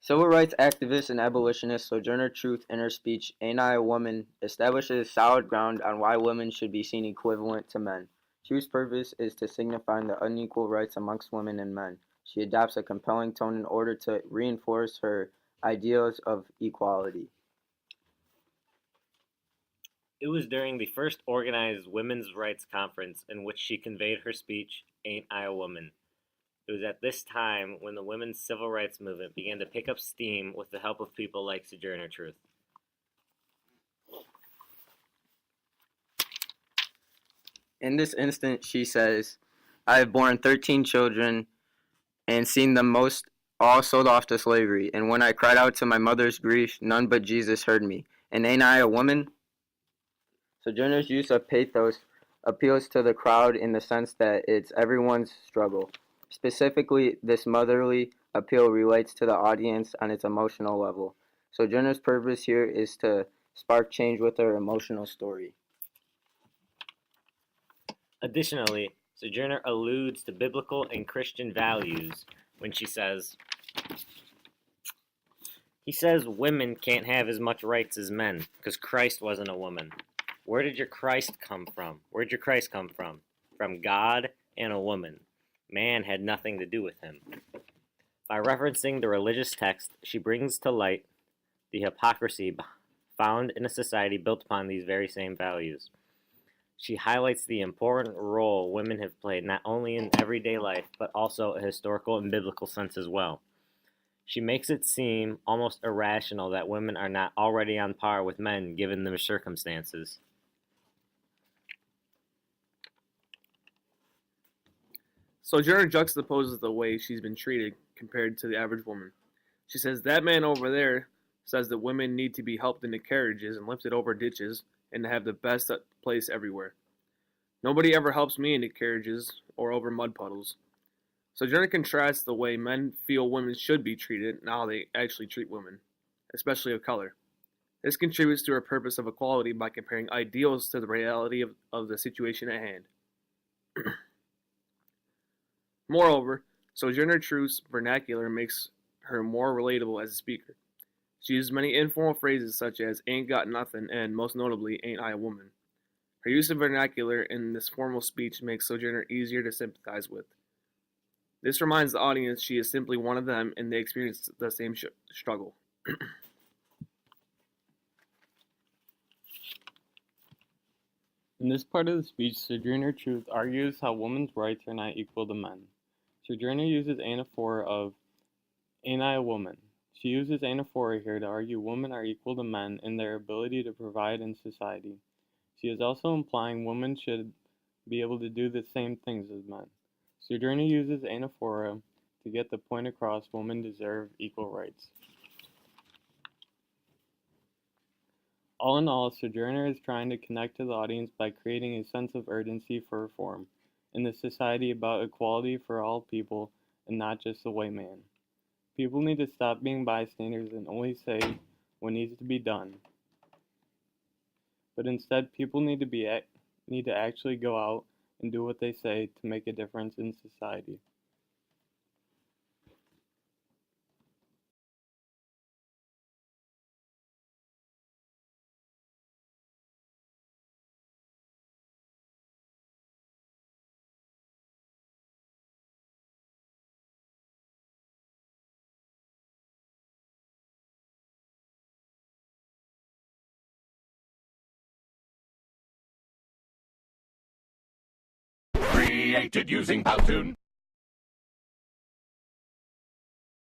Civil rights activist and abolitionist Sojourner Truth in her speech, Ain't I a Woman, establishes solid ground on why women should be seen equivalent to men. Truth's purpose is to signify the unequal rights amongst women and men. She adopts a compelling tone in order to reinforce her ideals of equality. It was during the first organized women's rights conference in which she conveyed her speech, Ain't I a Woman? It was at this time when the women's civil rights movement began to pick up steam with the help of people like Sojourner Truth. In this instance, she says, I have borne 13 children and seen them most all sold off to slavery, and when I cried out to my mother's grief, none but Jesus heard me. And ain't I a woman? Sojourner's use of pathos appeals to the crowd in the sense that it's everyone's struggle. Specifically, this motherly appeal relates to the audience on its emotional level. Sojourner's purpose here is to spark change with her emotional story. Additionally, Sojourner alludes to biblical and Christian values when he says women can't have as much rights as men because Christ wasn't a woman. Where did your Christ come from? Where did your Christ come from? From God and a woman. Man had nothing to do with him. By referencing the religious text, she brings to light the hypocrisy found in a society built upon these very same values. She highlights the important role women have played not only in everyday life, but also a historical and biblical sense as well. She makes it seem almost irrational that women are not already on par with men given their circumstances. Sojourner juxtaposes the way she's been treated compared to the average woman. She says, that man over there says that women need to be helped into carriages and lifted over ditches and to have the best place everywhere. Nobody ever helps me into carriages or over mud puddles. Sojourner contrasts the way men feel women should be treated and how they actually treat women, especially of color. This contributes to her purpose of equality by comparing ideals to the reality of the situation at hand. Moreover, Sojourner Truth's vernacular makes her more relatable as a speaker. She uses many informal phrases such as ain't got nothing and, most notably, ain't I a woman. Her use of vernacular in this formal speech makes Sojourner easier to sympathize with. This reminds the audience she is simply one of them and they experience the same struggle. In this part of the speech, Sojourner Truth argues how women's rights are not equal to men. Sojourner uses anaphora of Ain't I a Woman? She uses anaphora here to argue women are equal to men in their ability to provide in society. She is also implying women should be able to do the same things as men. Sojourner uses anaphora to get the point across women deserve equal rights. All in all, Sojourner is trying to connect to the audience by creating a sense of urgency for reform in the society about equality for all people and not just the white man. People need to stop being bystanders and only say what needs to be done. But instead, people need to actually go out and do what they say to make a difference in society. Created using Powtoon.